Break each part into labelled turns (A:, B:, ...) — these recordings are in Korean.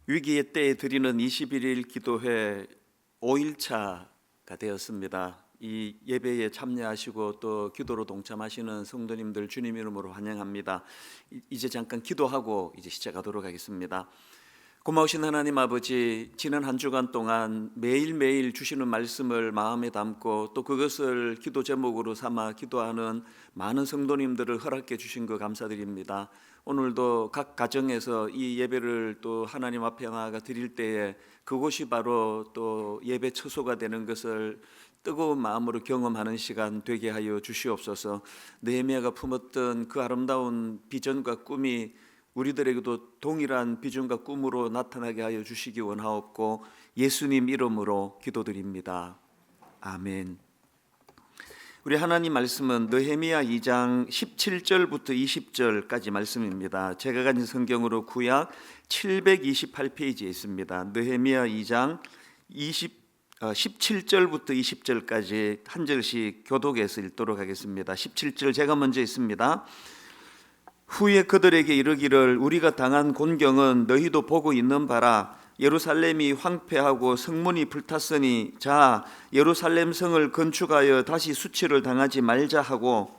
A: 위기의 때에 드리는 21일 기도회 5일차가 되었습니다. 이 예배에 참여하시고 또 기도로 동참하시는 성도님들 주님 이름으로 환영합니다. 이제 잠깐 기도하고 이제 시작하도록 하겠습니다. 고마우신 하나님 아버지, 지난 한 주간 동안 매일매일 주시는 말씀을 마음에 담고 또 그것을 기도 제목으로 삼아 기도하는 많은 성도님들을 허락해 주신 것 감사드립니다. 오늘도 각 가정에서 이 예배를 또 하나님 앞에 나아가 드릴 때에 그곳이 바로 또 예배 처소가 되는 것을 뜨거운 마음으로 경험하는 시간 되게 하여 주시옵소서. 느헤미야가 품었던 그 아름다운 비전과 꿈이 우리들에게도 동일한 비전과 꿈으로 나타나게 하여 주시기 원하옵고 예수님 이름으로 기도드립니다. 아멘. 우리 하나님 말씀은 느헤미야 2장 17절부터 20절까지 말씀입니다. 제가 가진 성경으로 구약 728페이지에 있습니다. 느헤미야 2장 17절부터 20절까지 한 절씩 교독해서 읽도록 하겠습니다. 17절 제가 먼저 읽습니다. 후에 그들에게 이르기를 우리가 당한 곤경은 너희도 보고 있는 바라. 예루살렘이 황폐하고 성문이 불탔으니 자 예루살렘 성을 건축하여 다시 수치를 당하지 말자 하고,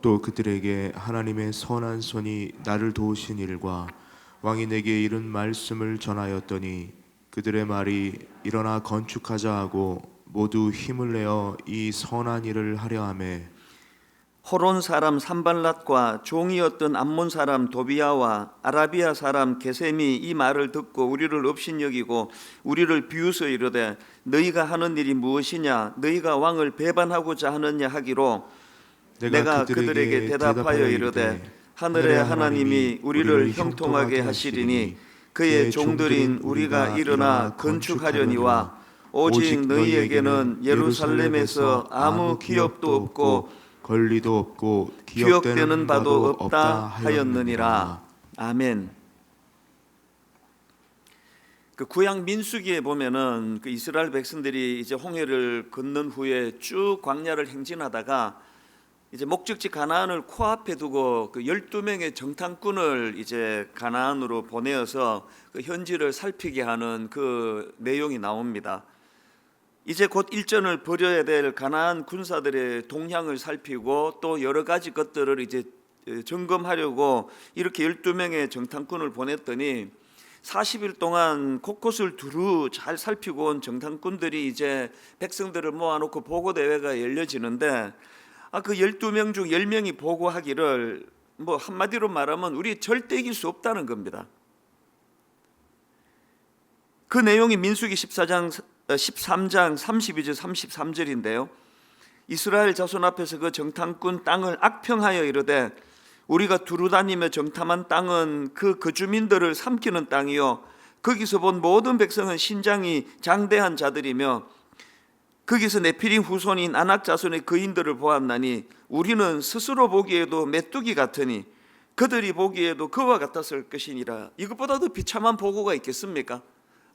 B: 또 그들에게 하나님의 선한 손이 나를 도우신 일과 왕이 내게 이른 말씀을 전하였더니 그들의 말이 일어나 건축하자 하고 모두 힘을 내어 이 선한 일을 하려 하매,
A: 호론 사람 산발랏과 종이었던 암몬 사람 도비야와 아라비아 사람 게셈이 이 말을 듣고 우리를 업신여기고 우리를 비웃어 이르되 너희가 하는 일이 무엇이냐, 너희가 왕을 배반하고자 하느냐 하기로, 내가 그들에게 대답하여 이르되 하늘의 하나님이 우리를 형통하게 하시리니 그의 종들인 우리가 일어나 건축하려니와 오직 너희에게는 예루살렘에서 아무 기업도 없고
B: 권리도 없고
A: 기억되는 바도 없다 하였느니라. 아멘. 그 구약 민수기에 보면은 그 이스라엘 백성들이 이제 홍해를 건넌 후에 쭉 광야를 행진하다가 이제 목적지 가나안을 코앞에 두고 그 12명의 정탐꾼을 이제 가나안으로 보내어서 그 현지를 살피게 하는 그 내용이 나옵니다. 이제 곧 일전을 벌여야 될 가나안 군사들의 동향을 살피고 또 여러 가지 것들을 이제 점검하려고 이렇게 12명의 정탐꾼을 보냈더니 40일 동안 곳곳을 두루 잘 살피고 온 정탐꾼들이 이제 백성들을 모아놓고 보고대회가 열려지는데, 그 12명 중 10명이 보고하기를 뭐 한마디로 말하면 우리 절대 이길 수 없다는 겁니다. 그 내용이 민수기 13장 32절 33절인데요. 이스라엘 자손 앞에서 그 정탐꾼 땅을 악평하여 이르되 우리가 두루다니며 정탐한 땅은 그 거주민들을 삼키는 땅이요 거기서 본 모든 백성은 신장이 장대한 자들이며 거기서 네피림 후손인 아낙 자손의 거인들을 보았나니 우리는 스스로 보기에도 메뚜기 같으니 그들이 보기에도 그와 같았을 것이니라. 이것보다 더 비참한 보고가 있겠습니까?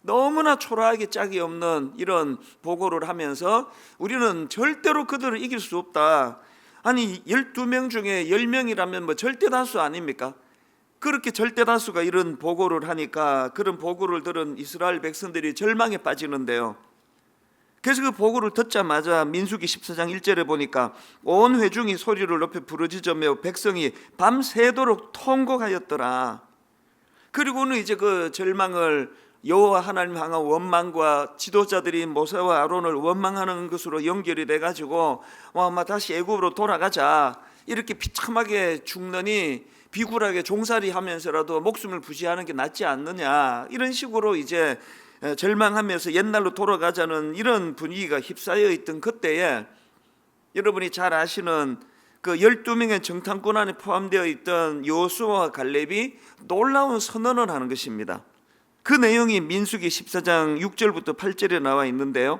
A: 너무나 초라하게 짝이 없는 이런 보고를 하면서 우리는 절대로 그들을 이길 수 없다. 아니 12명 중에 10명이라면 뭐 절대다수 아닙니까? 그렇게 절대다수가 이런 보고를 하니까 그런 보고를 들은 이스라엘 백성들이 절망에 빠지는데요. 그래서 그 보고를 듣자마자 민수기 14장 1절에 보니까 온 회중이 소리를 높여 부르짖으며 백성이 밤새도록 통곡하였더라. 그리고는 이제 그 절망을 여호와 하나님 향한 원망과 지도자들이 모세와 아론을 원망하는 것으로 연결이 돼가지고 다시 애굽으로 돌아가자, 이렇게 비참하게 죽느니 비굴하게 종살이 하면서라도 목숨을 부지하는 게 낫지 않느냐, 이런 식으로 이제 절망하면서 옛날로 돌아가자는 이런 분위기가 휩싸여 있던 그때에 여러분이 잘 아시는 그 12명의 정탐꾼 안에 포함되어 있던 여호수아와 갈렙이 놀라운 선언을 하는 것입니다. 그 내용이 민수기 14장 6절부터 8절에 나와 있는데요.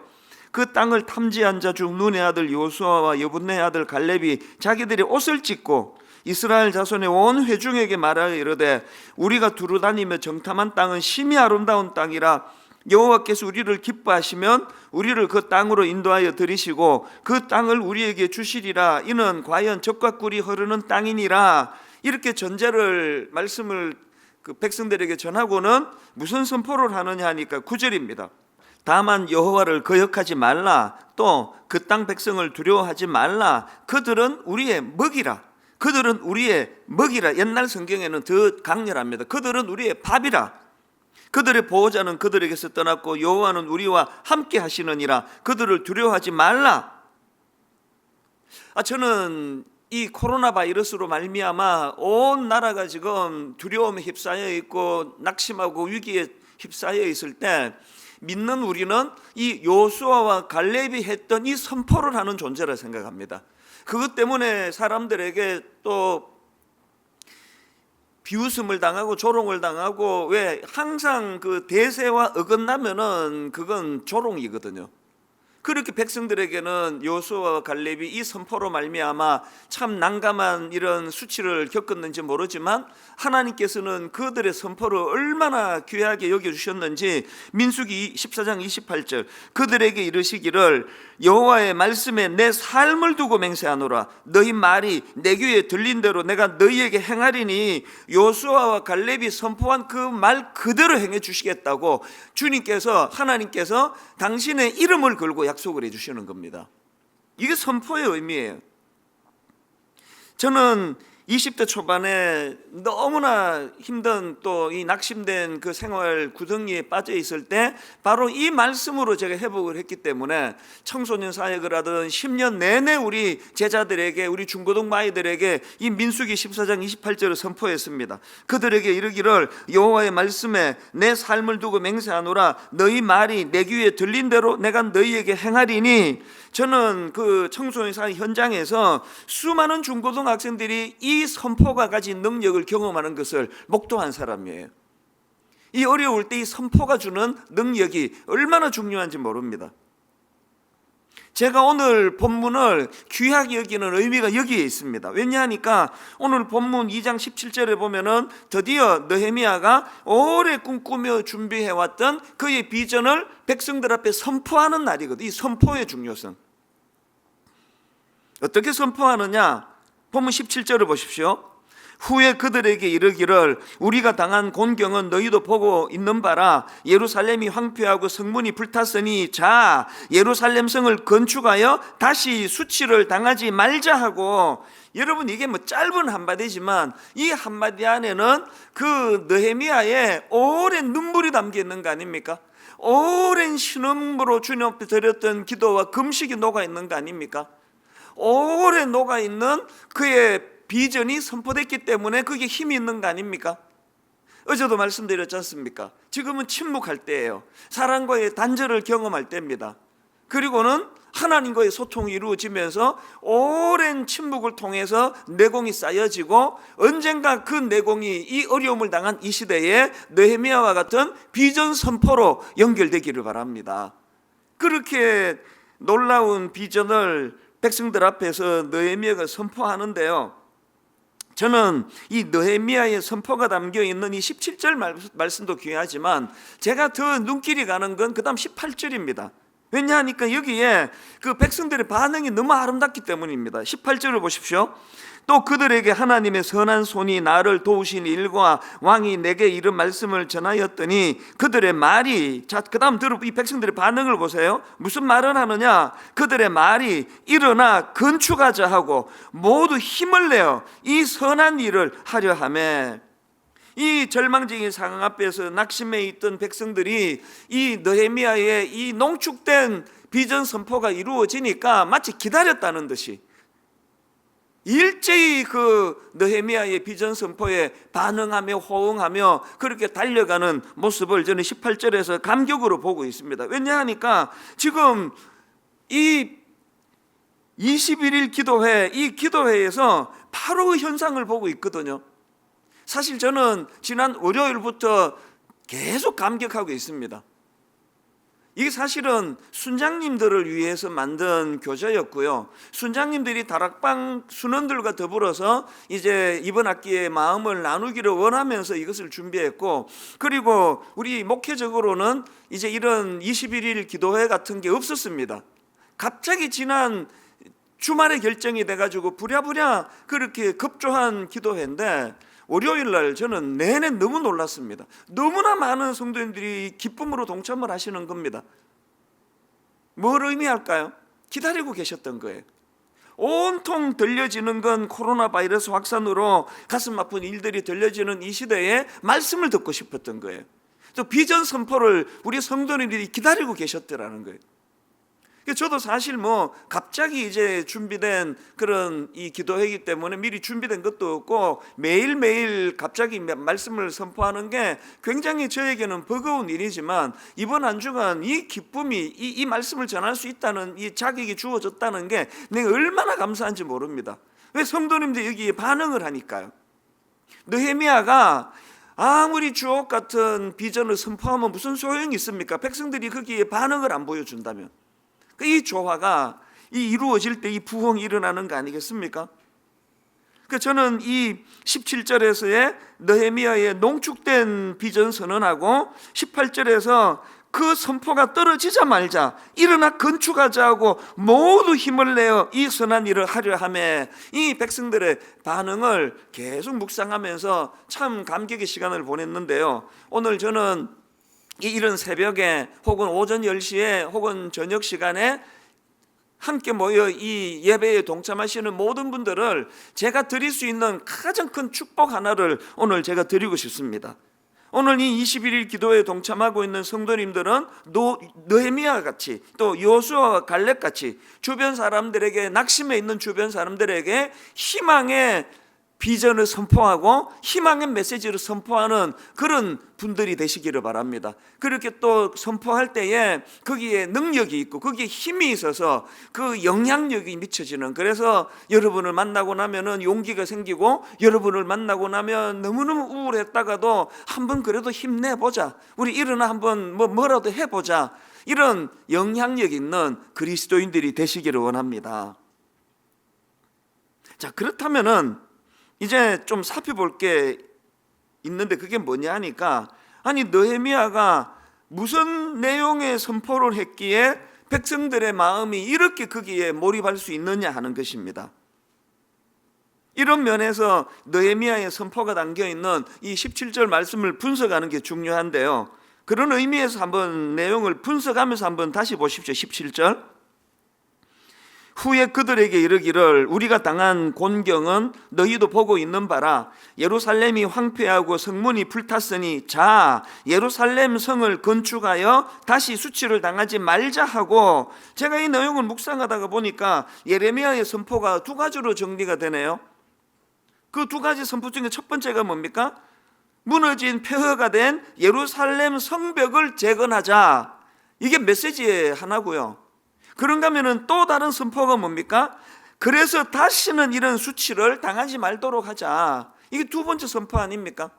A: 그 땅을 탐지한 자 중 눈의 아들 여호수아와 여분네 아들 갈렙이 자기들이 옷을 찢고 이스라엘 자손의 온 회중에게 말하여 이르되 우리가 두루다니며 정탐한 땅은 심히 아름다운 땅이라 여호와께서 우리를 기뻐하시면 우리를 그 땅으로 인도하여 들이시고 그 땅을 우리에게 주시리라. 이는 과연 젖과 꿀이 흐르는 땅이니라. 이렇게 전제를 말씀을 그 백성들에게 전하고는 무슨 선포를 하느냐 하니까 9절입니다. 다만 여호와를 거역하지 말라. 또 그 땅 백성을 두려워하지 말라. 그들은 우리의 먹이라. 그들은 우리의 먹이라. 옛날 성경에는 더 강렬합니다. 그들은 우리의 밥이라. 그들의 보호자는 그들에게서 떠났고 여호와는 우리와 함께 하시느니라. 그들을 두려워하지 말라. 저는 이 코로나 바이러스로 말미암아 온 나라가 지금 두려움에 휩싸여 있고 낙심하고 위기에 휩싸여 있을 때 믿는 우리는 이 여호수아와 갈렙이 했던 이 선포를 하는 존재라 생각합니다. 그것 때문에 사람들에게 또 비웃음을 당하고 조롱을 당하고, 왜 항상 그 대세와 어긋나면은 그건 조롱이거든요. 그렇게 백성들에게는 여호수아와 갈렙이 이 선포로 말미암아 참 난감한 이런 수치를 겪었는지 모르지만 하나님께서는 그들의 선포를 얼마나 귀하게 여겨주셨는지 민수기 14장 28절 그들에게 이르시기를 여호와의 말씀에 내 삶을 두고 맹세하노라. 너희 말이 내 귀에 들린 대로 내가 너희에게 행하리니 여호수아와 갈렙이 선포한 그 말 그대로 행해 주시겠다고 주님께서, 하나님께서 당신의 이름을 걸고 약속을 해주시는 겁니다. 이게 선포의 의미예요. 저는 20대 초반에 너무나 힘든 또 이 낙심된 그 생활 구덩이에 빠져 있을 때 바로 이 말씀으로 제가 회복을 했기 때문에 청소년 사역을 하던 10년 내내 우리 제자들에게, 우리 중고등 아이들에게 이 민수기 14장 28절을 선포했습니다. 그들에게 이르기를 여호와의 말씀에 내 삶을 두고 맹세하노라. 너희 말이 내 귀에 들린 대로 내가 너희에게 행하리니. 저는 그 청소년 사역 현장에서 수많은 중고등학생들이 이 선포가 가진 능력을 경험하는 것을 목도한 사람이에요. 이 어려울 때 이 선포가 주는 능력이 얼마나 중요한지 모릅니다. 제가 오늘 본문을 귀하게 여기는 의미가 여기에 있습니다. 왜냐하니까 오늘 본문 2장 17절에 보면은 드디어 느헤미야가 오래 꿈꾸며 준비해왔던 그의 비전을 백성들 앞에 선포하는 날이거든요. 이 선포의 중요성. 어떻게 선포하느냐? 본문 17절을 보십시오. 후에 그들에게 이르기를 우리가 당한 곤경은 너희도 보고 있는 바라. 예루살렘이 황폐하고 성문이 불탔으니 자 예루살렘 성을 건축하여 다시 수치를 당하지 말자 하고. 여러분, 이게 뭐 짧은 한마디지만 이 한마디 안에는 그 느헤미야의 오랜 눈물이 담겨 있는 거 아닙니까? 오랜 신음으로 주님 앞에 드렸던 기도와 금식이 녹아 있는 거 아닙니까? 오래 녹아있는 그의 비전이 선포됐기 때문에 그게 힘이 있는 거 아닙니까? 어제도 말씀드렸지 않습니까? 지금은 침묵할 때예요. 사람과의 단절을 경험할 때입니다. 그리고는 하나님과의 소통이 이루어지면서 오랜 침묵을 통해서 내공이 쌓여지고 언젠가 그 내공이 이 어려움을 당한 이 시대에 느헤미야와 같은 비전 선포로 연결되기를 바랍니다. 그렇게 놀라운 비전을 백성들 앞에서 느헤미야가 선포하는데요, 저는 이 느헤미야의 선포가 담겨 있는 이 17절 말씀도 귀하지만 제가 더 눈길이 가는 건 그 다음 18절입니다. 왜냐하니까 여기에 그 백성들의 반응이 너무 아름답기 때문입니다. 18절을 보십시오. 또 그들에게 하나님의 선한 손이 나를 도우신 일과 왕이 내게 이런 말씀을 전하였더니 그들의 말이, 자, 그 다음 이 백성들의 반응을 보세요. 무슨 말을 하느냐? 그들의 말이 일어나 건축하자 하고 모두 힘을 내어 이 선한 일을 하려 하매. 이 절망적인 상황 앞에서 낙심해 있던 백성들이 이 느헤미야의 이 농축된 비전 선포가 이루어지니까 마치 기다렸다는 듯이 일제히 그 느헤미야의 비전 선포에 반응하며 호응하며 그렇게 달려가는 모습을 저는 18절에서 감격으로 보고 있습니다. 왜냐하니까 지금 이 21일 기도회, 이 기도회에서 바로 그 현상을 보고 있거든요. 사실 저는 지난 월요일부터 계속 감격하고 있습니다. 이게 사실은 순장님들을 위해서 만든 교재였고요. 순장님들이 다락방 순원들과 더불어서 이제 이번 학기에 마음을 나누기를 원하면서 이것을 준비했고, 그리고 우리 목회적으로는 이제 이런 21일 기도회 같은 게 없었습니다. 갑자기 지난 주말에 결정이 돼가지고 부랴부랴 그렇게 급조한 기도회인데 월요일 날 저는 내내 너무 놀랐습니다. 너무나 많은 성도님들이 기쁨으로 동참을 하시는 겁니다. 뭘 의미할까요? 기다리고 계셨던 거예요. 온통 들려지는 건 코로나 바이러스 확산으로 가슴 아픈 일들이 들려지는 이 시대에 말씀을 듣고 싶었던 거예요. 또 비전 선포를 우리 성도님들이 기다리고 계셨더라는 거예요. 저도 사실 갑자기 이제 준비된 그런 이 기도회이기 때문에 미리 준비된 것도 없고 매일매일 갑자기 말씀을 선포하는 게 굉장히 저에게는 버거운 일이지만 이번 한 주간 이 기쁨이 이 말씀을 전할 수 있다는 이 자격이 주어졌다는 게 내가 얼마나 감사한지 모릅니다. 왜? 성도님들 여기에 반응을 하니까요. 느헤미야가 아무리 주옥 같은 비전을 선포하면 무슨 소용이 있습니까? 백성들이 거기에 반응을 안 보여준다면. 이 조화가 이루어질 때 이 부흥이 일어나는 거 아니겠습니까? 저는 이 17절에서의 느헤미야의 농축된 비전 선언하고 18절에서 그 선포가 떨어지자마자 일어나 건축하자 하고 모두 힘을 내어 이 선한 일을 하려 하며 이 백성들의 반응을 계속 묵상하면서 참 감격의 시간을 보냈는데요. 오늘 저는 이런 새벽에 혹은 오전 10시에 혹은 저녁 시간에 함께 모여 이 예배에 동참하시는 모든 분들을 제가 드릴 수 있는 가장 큰 축복 하나를 오늘 제가 드리고 싶습니다. 오늘 이 21일 기도에 동참하고 있는 성도님들은 느헤미야 같이 또 여호수아와 갈렙 같이 주변 사람들에게, 낙심해 있는 주변 사람들에게 희망의 비전을 선포하고 희망의 메시지를 선포하는 그런 분들이 되시기를 바랍니다. 그렇게 또 선포할 때에 거기에 능력이 있고 거기에 힘이 있어서 그 영향력이 미쳐지는, 그래서 여러분을 만나고 나면은 용기가 생기고 여러분을 만나고 나면 너무너무 우울했다가도 한번 그래도 힘내보자, 우리 일어나 한번 뭐라도 해보자, 이런 영향력 있는 그리스도인들이 되시기를 원합니다. 자, 그렇다면은 이제 좀 살펴볼 게 있는데 그게 뭐냐 하니까, 아니 느헤미야가 무슨 내용의 선포를 했기에 백성들의 마음이 이렇게 거기에 몰입할 수 있느냐 하는 것입니다. 이런 면에서 느헤미야의 선포가 담겨있는 이 17절 말씀을 분석하는 게 중요한데요. 그런 의미에서 한번 내용을 분석하면서 한번 다시 보십시오. 17절 후에 그들에게 이르기를 우리가 당한 곤경은 너희도 보고 있는 바라. 예루살렘이 황폐하고 성문이 불탔으니 자 예루살렘 성을 건축하여 다시 수치를 당하지 말자 하고, 제가 이 내용을 묵상하다가 보니까 예레미야의 선포가 두 가지로 정리가 되네요. 그 두 가지 선포 중에 첫 번째가 뭡니까? 무너진 폐허가 된 예루살렘 성벽을 재건하자, 이게 메시지의 하나고요. 그런가 하면은 또 다른 선포가 뭡니까? 그래서 다시는 이런 수치를 당하지 말도록 하자, 이게 두 번째 선포 아닙니까?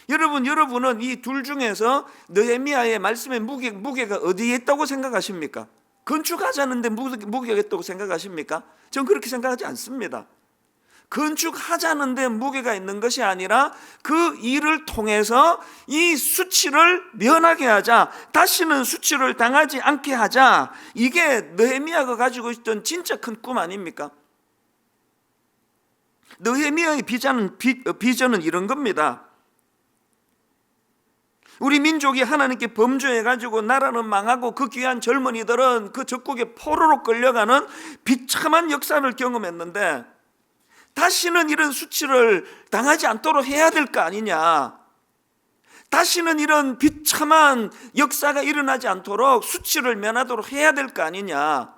A: 여러분은 이 둘 중에서 느헤미야의 말씀의 무게가 어디에 있다고 생각하십니까? 건축하자는데 무게가 있다고 생각하십니까? 전 그렇게 생각하지 않습니다. 건축하자는데 무게가 있는 것이 아니라 그 일을 통해서 이 수치를 면하게 하자, 다시는 수치를 당하지 않게 하자, 이게 느헤미야가 가지고 있던 진짜 큰 꿈 아닙니까? 느헤미야의 비전은 이런 겁니다. 우리 민족이 하나님께 범죄해가지고 나라는 망하고 그 귀한 젊은이들은 그 적국에 포로로 끌려가는 비참한 역사를 경험했는데 다시는 이런 수치를 당하지 않도록 해야 될 거 아니냐, 다시는 이런 비참한 역사가 일어나지 않도록 수치를 면하도록 해야 될 거 아니냐,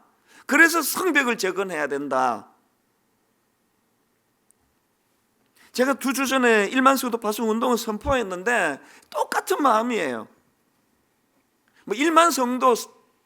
A: 그래서 성벽을 재건해야 된다. 제가 2주 전에 1만 성도 파송 운동을 선포했는데 똑같은 마음이에요. 1만 성도,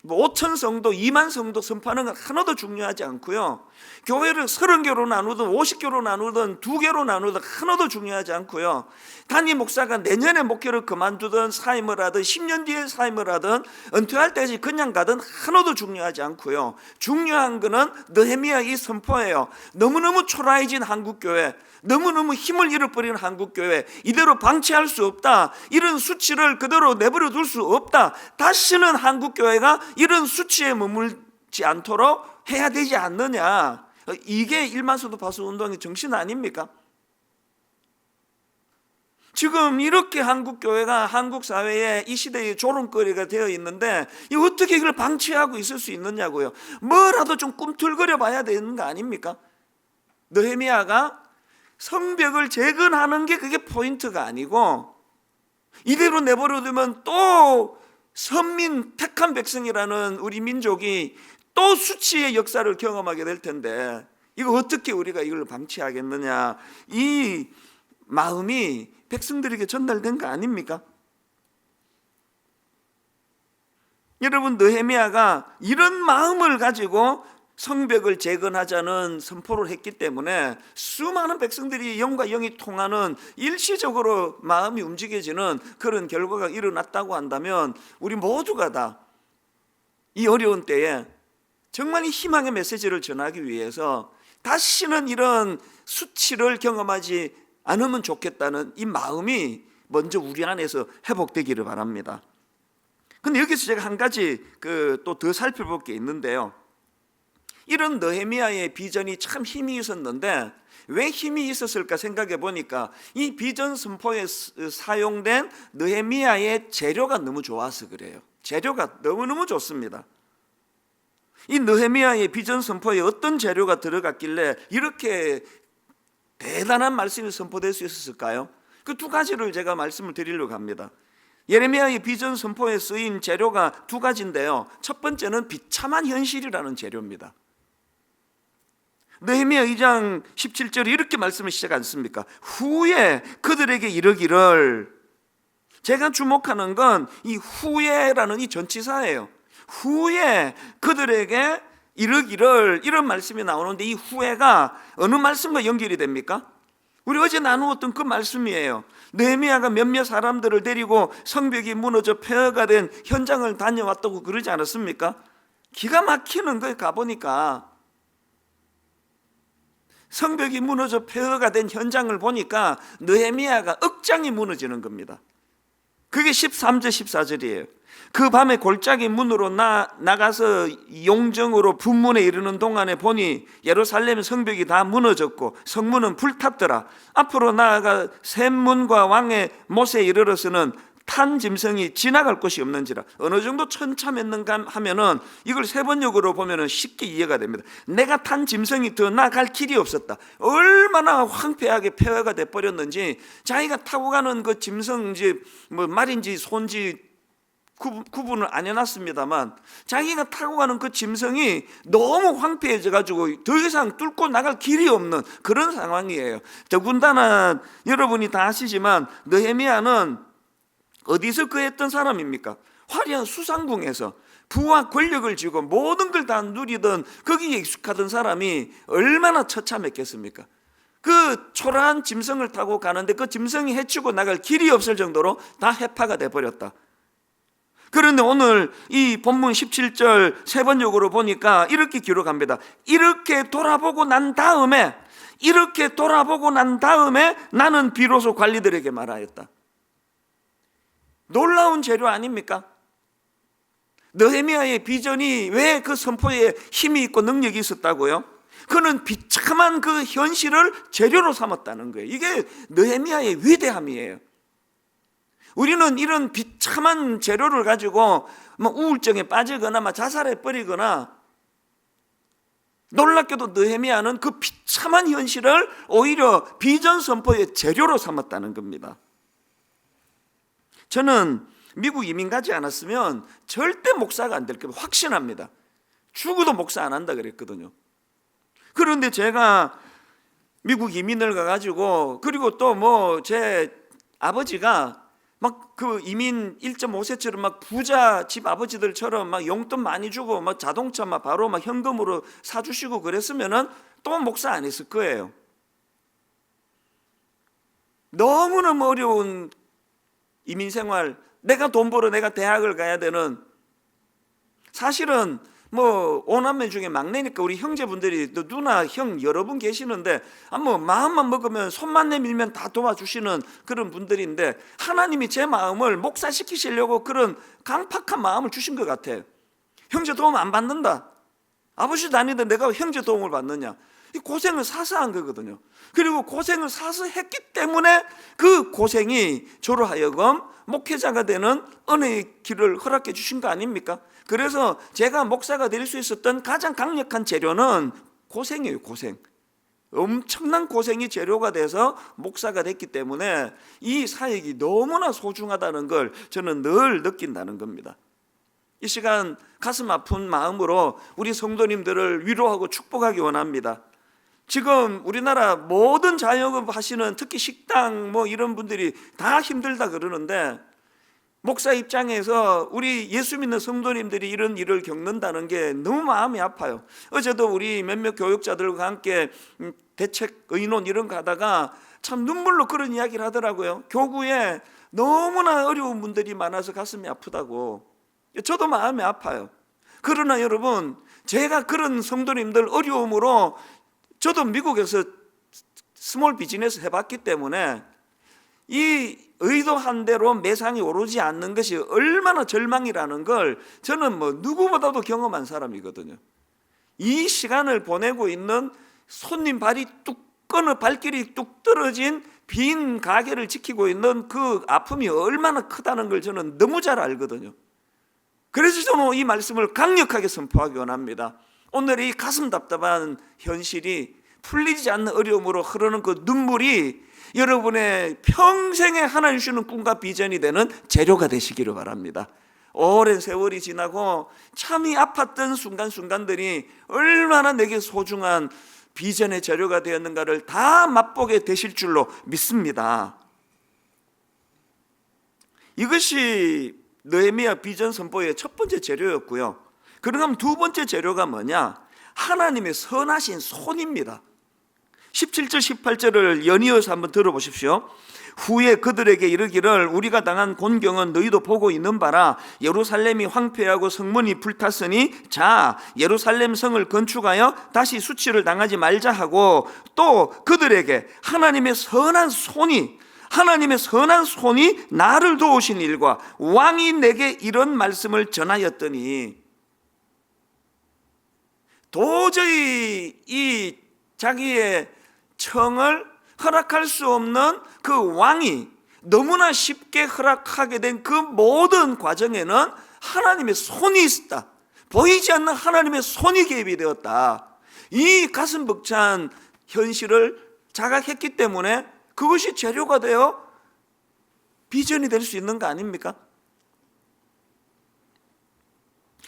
A: 5천 성도, 2만 성도 선포하는 건 하나도 중요하지 않고요. 교회를 30개로 나누든 50개로 나누든 2개로 나누든 하나도 중요하지 않고요. 담임 목사가 내년에 목회를 그만두든 사임을 하든 10년 뒤에 사임을 하든 은퇴할 때까지 그냥 가든 하나도 중요하지 않고요. 중요한 거는 느헤미야 이 선포예요. 너무너무 초라해진 한국교회, 너무너무 힘을 잃어버리는 한국교회, 이대로 방치할 수 없다, 이런 수치를 그대로 내버려 둘 수 없다, 다시는 한국교회가 이런 수치에 머물지 않도록 해야 되지 않느냐, 이게 1만 성도 파송 운동의 정신 아닙니까? 지금 이렇게 한국 교회가 한국 사회에 이 시대의 조롱거리가 되어 있는데 어떻게 이걸 방치하고 있을 수 있느냐고요. 뭐라도 좀 꿈틀거려 봐야 되는 거 아닙니까? 느헤미야가 성벽을 재건하는 게 그게 포인트가 아니고 이대로 내버려두면 또 선민 택한 백성이라는 우리 민족이 또 수치의 역사를 경험하게 될 텐데 이거 어떻게 우리가 이걸 방치하겠느냐, 이 마음이 백성들에게 전달된 거 아닙니까? 여러분, 느헤미야가 이런 마음을 가지고 성벽을 재건하자는 선포를 했기 때문에 수많은 백성들이 영과 영이 통하는 일시적으로 마음이 움직여지는 그런 결과가 일어났다고 한다면 우리 모두가 다 이 어려운 때에 정말 이 희망의 메시지를 전하기 위해서 다시는 이런 수치를 경험하지 않으면 좋겠다는 이 마음이 먼저 우리 안에서 회복되기를 바랍니다. 근데 여기서 제가 한 가지 또 더 살펴볼 게 있는데요. 이런 느헤미야의 비전이 참 힘이 있었는데 왜 힘이 있었을까 생각해 보니까 이 비전 선포에 사용된 느헤미야의 재료가 너무 좋아서 그래요. 재료가 너무너무 좋습니다. 이 느헤미야의 비전 선포에 어떤 재료가 들어갔길래 이렇게 대단한 말씀이 선포될 수 있었을까요? 그 두 가지를 제가 말씀을 드리려고 합니다. 예레미야의 비전 선포에 쓰인 재료가 두 가지인데요. 첫 번째는 비참한 현실이라는 재료입니다. 느헤미야 2장 17절에 이렇게 말씀을 시작 않습니까? 후에 그들에게 이르기를, 제가 주목하는 건 이 후에라는 이 전치사예요. 후에 그들에게 이르기를, 이런 말씀이 나오는데 이 후에가 어느 말씀과 연결이 됩니까? 우리 어제 나누었던 그 말씀이에요. 느헤미야가 몇몇 사람들을 데리고 성벽이 무너져 폐허가 된 현장을 다녀왔다고 그러지 않았습니까? 기가 막히는 거에 가보니까 성벽이 무너져 폐허가 된 현장을 보니까 느헤미야가 억장이 무너지는 겁니다. 그게 13절 14절이에요. 그 밤에 골짜기 문으로 나가서 용정으로 분문에 이르는 동안에 보니 예루살렘 성벽이 다 무너졌고 성문은 불탔더라. 앞으로 나아가 샘문과 왕의 못에 이르러서는 탄 짐승이 지나갈 곳이 없는지라. 어느 정도 천참했는가 하면은 이걸 세번역으로 보면은 쉽게 이해가 됩니다. 내가 탄 짐승이 더 나갈 길이 없었다. 얼마나 황폐하게 폐허가 돼 버렸는지, 자기가 타고 가는 그 짐승인지 말인지 소인지 구분을 안 해놨습니다만 자기가 타고 가는 그 짐승이 너무 황폐해져 가지고 더 이상 뚫고 나갈 길이 없는 그런 상황이에요. 더군다나 여러분이 다 아시지만 느헤미야는 어디서 거했던 사람입니까? 화려한 수상궁에서 부와 권력을 쥐고 모든 걸 다 누리던 거기에 익숙하던 사람이 얼마나 처참했겠습니까? 그 초라한 짐승을 타고 가는데 그 짐승이 헤치고 나갈 길이 없을 정도로 다 해파가 돼버렸다. 그런데 오늘 이 본문 17절 세번역으로 보니까 이렇게 기록합니다. 이렇게 돌아보고 난 다음에 나는 비로소 관리들에게 말하였다. 놀라운 재료 아닙니까? 느헤미야의 비전이 왜 그 선포에 힘이 있고 능력이 있었다고요? 그는 비참한 그 현실을 재료로 삼았다는 거예요. 이게 느헤미야의 위대함이에요. 우리는 이런 비참한 재료를 가지고 우울증에 빠지거나 자살해 버리거나, 놀랍게도 느헤미야는 그 비참한 현실을 오히려 비전 선포의 재료로 삼았다는 겁니다. 저는 미국 이민 가지 않았으면 절대 목사가 안 될 겁니다. 확신합니다. 죽어도 목사 안 한다 그랬거든요. 그런데 제가 미국 이민을 가가지고, 그리고 또 제 아버지가 그 이민 1.5세처럼 부자 집 아버지들처럼 용돈 많이 주고 자동차 바로 현금으로 사주시고 그랬으면은 또 목사 안 했을 거예요. 너무너무 어려운 이민 생활, 내가 돈 벌어 내가 대학을 가야 되는, 사실은 오남매 중에 막내니까 우리 형제분들이, 또 누나 형 여러 분 계시는데 마음만 먹으면 손만 내밀면 다 도와주시는 그런 분들인데, 하나님이 제 마음을 목사시키시려고 그런 강팍한 마음을 주신 것 같아요. 형제 도움 안 받는다. 아버지도 아닌데 내가 형제 도움을 받느냐. 이 고생을 사서 한 거거든요. 그리고 고생을 사서 했기 때문에 그 고생이 저로 하여금 목회자가 되는 은혜의 길을 허락해 주신 거 아닙니까? 그래서 제가 목사가 될 수 있었던 가장 강력한 재료는 고생이에요. 고생. 엄청난 고생이 재료가 돼서 목사가 됐기 때문에 이 사역이 너무나 소중하다는 걸 저는 늘 느낀다는 겁니다. 이 시간 가슴 아픈 마음으로 우리 성도님들을 위로하고 축복하기 원합니다. 지금 우리나라 모든 자영업 하시는 특히 식당 뭐 이런 분들이 다 힘들다 그러는데, 목사 입장에서 우리 예수 믿는 성도님들이 이런 일을 겪는다는 게 너무 마음이 아파요. 어제도 우리 몇몇 교육자들과 함께 대책 의논 이런 거 하다가 참 눈물로 그런 이야기를 하더라고요. 교구에 너무나 어려운 분들이 많아서 가슴이 아프다고. 저도 마음이 아파요. 그러나 여러분, 제가 그런 성도님들 어려움으로 저도 미국에서 스몰 비즈니스 해봤기 때문에 이 의도한 대로 매상이 오르지 않는 것이 얼마나 절망이라는 걸 저는 뭐 누구보다도 경험한 사람이거든요. 이 시간을 보내고 있는 손님 발이 뚝 끊어 발길이 뚝 떨어진 빈 가게를 지키고 있는 그 아픔이 얼마나 크다는 걸 저는 너무 잘 알거든요. 그래서 저는 이 말씀을 강력하게 선포하기 원합니다. 오늘 이 가슴 답답한 현실이 풀리지 않는 어려움으로 흐르는 그 눈물이 여러분의 평생에 하나님 주시는 꿈과 비전이 되는 재료가 되시기를 바랍니다. 오랜 세월이 지나고 참이 아팠던 순간순간들이 얼마나 내게 소중한 비전의 재료가 되었는가를 다 맛보게 되실 줄로 믿습니다. 이것이 느헤미야 비전 선포의 첫 번째 재료였고요. 그럼 두 번째 재료가 뭐냐? 하나님의 선하신 손입니다. 17절 18절을 연이어서 한번 들어보십시오. 후에 그들에게 이르기를 우리가 당한 곤경은 너희도 보고 있는 바라. 예루살렘이 황폐하고 성문이 불탔으니 자 예루살렘 성을 건축하여 다시 수치를 당하지 말자 하고, 또 그들에게 하나님의 선한 손이 나를 도우신 일과 왕이 내게 이런 말씀을 전하였더니, 도저히 이 자기의 청을 허락할 수 없는 그 왕이 너무나 쉽게 허락하게 된 그 모든 과정에는 하나님의 손이 있었다. 보이지 않는 하나님의 손이 개입이 되었다. 이 가슴 벅찬 현실을 자각했기 때문에 그것이 재료가 되어 비전이 될 수 있는 거 아닙니까?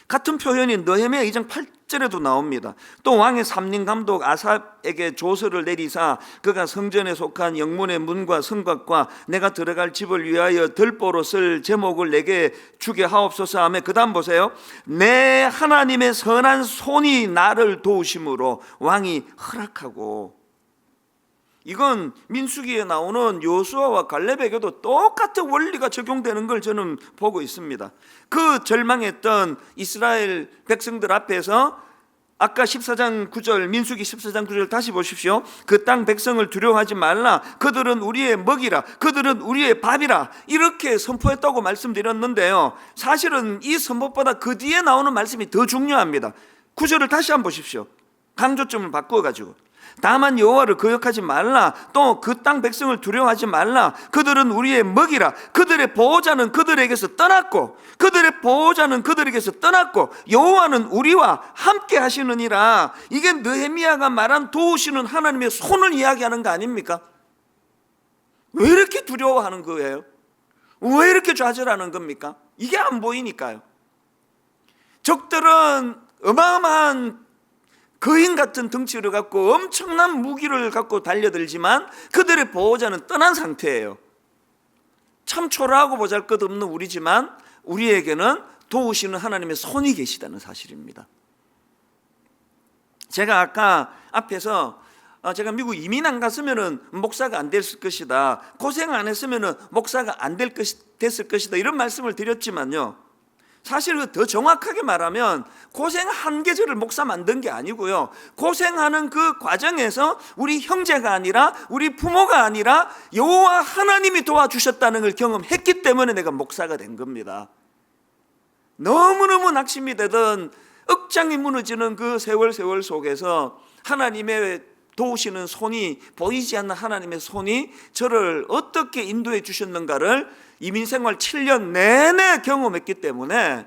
A: 같은 표현이 느헤미야 2장 8절에도 나옵니다. 또 왕의 삼림 감독 아삽에게 조서를 내리사 그가 성전에 속한 영문의 문과 성곽과 내가 들어갈 집을 위하여 들보로 쓸 제목을 내게 주게 하옵소서 하며, 그 다음 보세요. 내 하나님의 선한 손이 나를 도우심으로 왕이 허락하고. 이건 민수기에 나오는 여호수아와 갈렙에게도 똑같은 원리가 적용되는 걸 저는 보고 있습니다. 그 절망했던 이스라엘 백성들 앞에서 아까 14장 9절, 민수기 14장 9절 다시 보십시오. 그 땅 백성을 두려워하지 말라. 그들은 우리의 먹이라. 그들은 우리의 밥이라. 이렇게 선포했다고 말씀드렸는데요, 사실은 이 선포보다 그 뒤에 나오는 말씀이 더 중요합니다. 9절을 다시 한번 보십시오. 강조점을 바꾸어가지고, 다만 여호와를 거역하지 말라. 또 그 땅 백성을 두려워하지 말라. 그들은 우리의 먹이라. 그들의 보호자는 그들에게서 떠났고 여호와는 우리와 함께 하시느니라. 이게 느헤미야가 말한 도우시는 하나님의 손을 이야기하는 거 아닙니까? 왜 이렇게 두려워하는 거예요? 왜 이렇게 좌절하는 겁니까? 이게 안 보이니까요. 적들은 어마어마한 거인 같은 덩치를 갖고 엄청난 무기를 갖고 달려들지만 그들의 보호자는 떠난 상태예요. 참 초라하고 보잘것없는 우리지만 우리에게는 도우시는 하나님의 손이 계시다는 사실입니다. 제가 아까 앞에서 제가 미국 이민 안 갔으면 목사가 안 됐을 것이다, 고생 안 했으면 목사가 안 됐을 것이다, 이런 말씀을 드렸지만요, 사실 더 정확하게 말하면 고생한 게 저를 목사 만든 게 아니고요, 고생하는 그 과정에서 우리 형제가 아니라 우리 부모가 아니라 여호와 하나님이 도와주셨다는 걸 경험했기 때문에 내가 목사가 된 겁니다. 너무너무 낙심이 되던 억장이 무너지는 그 세월 속에서 하나님의 도우시는 손이, 보이지 않는 하나님의 손이 저를 어떻게 인도해 주셨는가를 이민생활 7년 내내 경험했기 때문에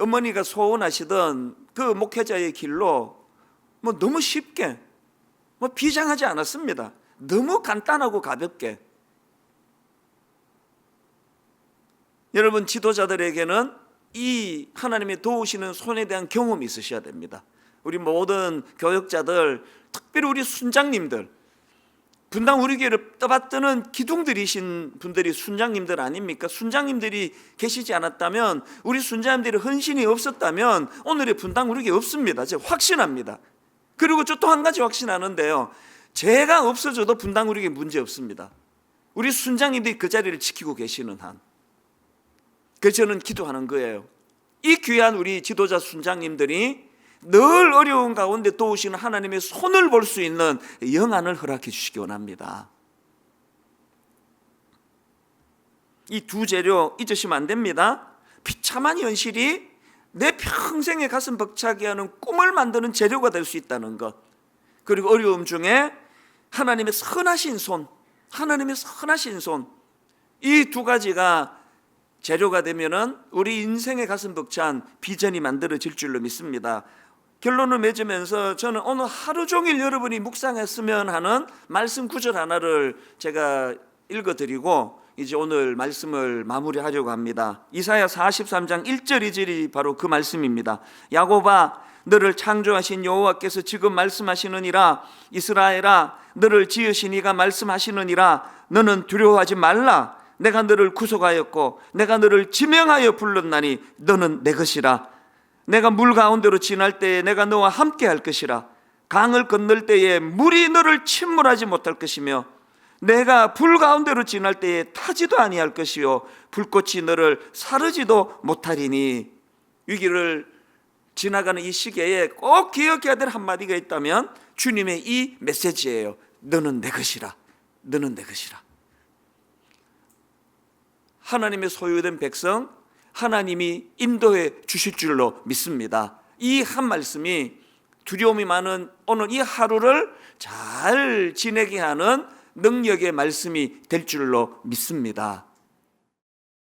A: 어머니가 소원하시던 그 목회자의 길로 너무 쉽게 비장하지 않았습니다. 너무 간단하고 가볍게. 여러분, 지도자들에게는 이 하나님의 도우시는 손에 대한 경험이 있으셔야 됩니다. 우리 모든 교역자들, 특별히 우리 순장님들, 분당 우리 교회를 떠받드는 기둥들이신 분들이 순장님들 아닙니까? 순장님들이 계시지 않았다면, 우리 순장님들의 헌신이 없었다면 오늘의 분당 우리 교회 없습니다. 제가 확신합니다. 그리고 저 또 한 가지 확신하는데요, 제가 없어져도 분당 우리 교회 문제 없습니다. 우리 순장님들이 그 자리를 지키고 계시는 한. 그래서 저는 기도하는 거예요. 이 귀한 우리 지도자 순장님들이 늘 어려운 가운데 도우시는 하나님의 손을 볼 수 있는 영안을 허락해 주시기 원합니다. 이 두 재료 잊으시면 안 됩니다. 비참한 현실이 내 평생에 가슴 벅차게 하는 꿈을 만드는 재료가 될 수 있다는 것, 그리고 어려움 중에 하나님의 선하신 손, 하나님의 선하신 손, 이 두 가지가 재료가 되면은 우리 인생의 가슴 벅찬 비전이 만들어질 줄로 믿습니다. 결론을 맺으면서 저는 오늘 하루 종일 여러분이 묵상했으면 하는 말씀 구절 하나를 제가 읽어드리고 이제 오늘 말씀을 마무리하려고 합니다. 이사야 43장 1절 2절이 바로 그 말씀입니다. 야곱아, 너를 창조하신 여호와께서 지금 말씀하시느니라. 이스라엘아, 너를 지으신 이가 말씀하시느니라. 너는 두려워하지 말라. 내가 너를 구속하였고 내가 너를 지명하여 불렀나니 너는 내 것이라. 내가 물 가운데로 지날 때에 내가 너와 함께 할 것이라. 강을 건널 때에 물이 너를 침몰하지 못할 것이며 내가 불 가운데로 지날 때에 타지도 아니할 것이요 불꽃이 너를 사르지도 못하리니. 위기를 지나가는 이 시기에 꼭 기억해야 될 한마디가 있다면 주님의 이 메시지예요. 너는 내 것이라. 너는 내 것이라. 하나님의 소유된 백성, 하나님이 인도해 주실 줄로 믿습니다. 이 한 말씀이 두려움이 많은 오늘 이 하루를 잘 지내게 하는 능력의 말씀이 될 줄로 믿습니다.